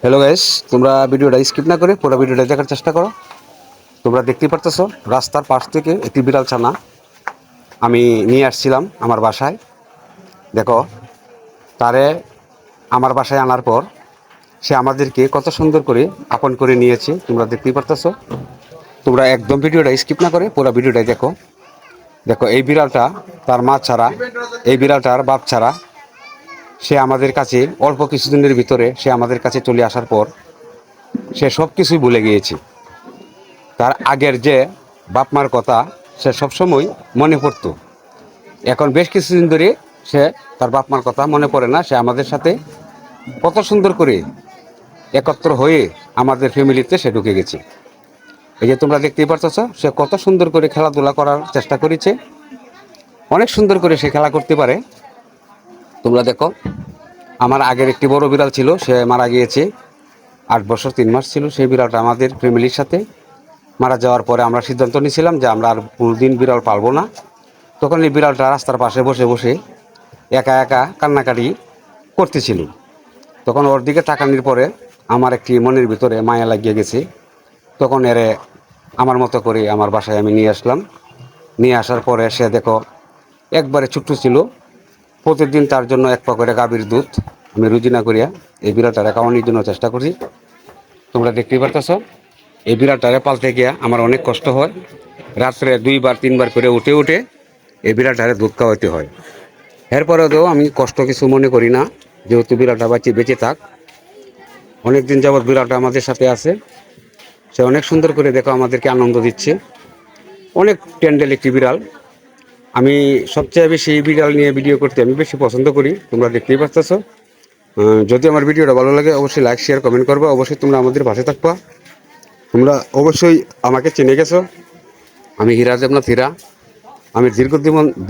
Hello guys, তোমরা ভিডিওটা skip না করে পুরো ভিডিওটা দেখার চেষ্টা করো। তোমরা দেখতেই পারতেছো রাস্তার পাশ থেকে একটি বিড়াল ছানা আমি নিয়ে আসছিলাম আমার বাসায়। দেখো, তারে আমার বাসায় আনার পর সে আমাদেরকে কত সুন্দর করে আপন করে নিয়েছে। তোমরা দেখতেই পারতেছো। তোমরা একদম ভিডিওটা স্কিপ না করে পুরো ভিডিওটাই দেখো। দেখো, এই বিড়ালটা তার মা ছাড়া, এই বিড়ালটার বাপ ছাড়া সে আমাদের কাছে অল্প কিছুদিনের ভিতরে সে আমাদের কাছে চলে আসার পর সে সব কিছুই ভুলে গিয়েছে। তার আগের যে বাপ মার কথা সে সবসময় মনে পড়তো। এখন বেশ কিছুদিন ধরে সে তার বাপ মার কথা মনে পড়ে না। সে আমাদের সাথে কত সুন্দর করে একত্র হয়ে আমাদের ফ্যামিলিতে সে ঢুকে গেছে। এই যে তোমরা দেখতেই পারতেছ, সে কত সুন্দর করে খেলাধুলা করার চেষ্টা করেছে। অনেক সুন্দর করে সে খেলা করতে পারে। তোমরা দেখো, আমার আগের একটি বড় বিড়াল ছিল, সে মারা গিয়েছে। 8 বছর 3 মাস ছিল সেই বিড়ালটা আমাদের ফ্যামিলির সাথে। মারা যাওয়ার পরে আমরা সিদ্ধান্ত নিয়েছিলাম যে আমরা আর কোনোদিন বিড়াল পালবো না। তখন এই বিড়ালটা রাস্তার পাশে বসে বসে একা একা কান্নাকাটি করতেছিল। তখন ওর দিকে তাকানোর পরে আমার একটি মনের ভিতরে মায়া লাগিয়ে গেছে। তখন এরে আমার মতো করে আমার বাসায় আমি নিয়ে আসলাম। নিয়ে আসার পরে সে দেখো একবারে ছোট্ট ছিল। প্রতিদিন তার জন্য 1 পা করে গাভীর দুধ আমি রুজি না করিয়া এই বিড়ালটারে খাওয়ানোর জন্য চেষ্টা করি। তোমরা দেখতেই পারতেছ, এই বিড়ালটারে পালতে গিয়া আমার অনেক কষ্ট হয়। রাত্রে 2বার 3বার করে উঠে উঠে এই বিড়ালটারে দুধ খাওয়াইতে হয়। এরপরেও আমি কষ্ট কিছু মনে করি না, যেহেতু বিড়ালটা বেঁচে থাক। অনেক দিন যাবৎ বিড়ালটা আমাদের সাথে আছে। সে অনেক সুন্দর করে দেখো আমাদেরকে আনন্দ দিচ্ছে। অনেক ট্যান্ডেল একটি বিড়াল। আমি সবচেয়ে বেশি এই বিড়াল নিয়ে ভিডিও করতে আমি বেশি পছন্দ করি। তোমরা দেখতেই পাচ্ছ। যদি আমার ভিডিওটা ভালো লাগে অবশ্যই লাইক শেয়ার কমেন্ট করবা। অবশ্যই তোমরা আমাদের পাশে থাকবা। তোমরা অবশ্যই আমাকে চিনে গেছো। আমি হীরা দেবনাথ হীরা। আমি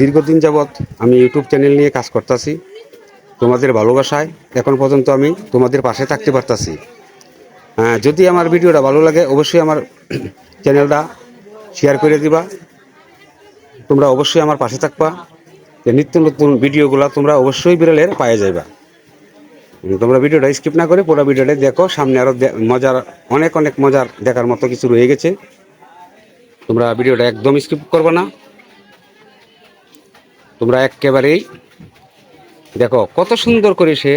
দীর্ঘদিন যাবৎ আমি ইউটিউব চ্যানেল নিয়ে কাজ করতেছি। তোমাদের ভালোবাসায় এখন পর্যন্ত আমি তোমাদের পাশে থাকতে পারতাছি। যদি আমার ভিডিওটা ভালো লাগে অবশ্যই আমার চ্যানেলটা শেয়ার করে দিবা। তোমরা অবশ্যই আমার পাশে থাকবা। যে নিত্য নতুন ভিডিওগুলো তোমরা অবশ্যই বিড়ালের পায়ে যাইবা। তোমরা ভিডিওটা স্কিপ না করে পুরো ভিডিওটা দেখো। সামনে আরও মজার অনেক অনেক মজার দেখার মতো কিছু রয়ে গেছে। তোমরা ভিডিওটা একদম স্কিপ করবে না। তোমরা একেবারেই দেখো কত সুন্দর করে সে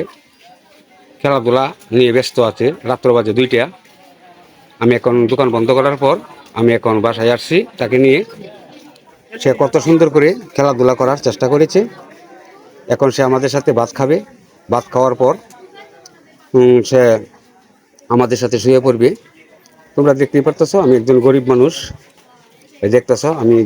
খেলাধুলা নিয়ে ব্যস্ত আছে। রাত্র বাজে 2টা। আমি এখন দোকান বন্ধ করার পর আমি এখন বাসায় আসছি তাকে নিয়ে। সে কত সুন্দর করে খেলাধুলা করার চেষ্টা করেছে। এখন সে আমাদের সাথে ভাত খাবে। ভাত খাওয়ার পর সে আমাদের সাথে শুয়ে পড়বে। তোমরা দেখতেই পারতেছো আমি একজন গরিব মানুষ। দেখতেছো আমি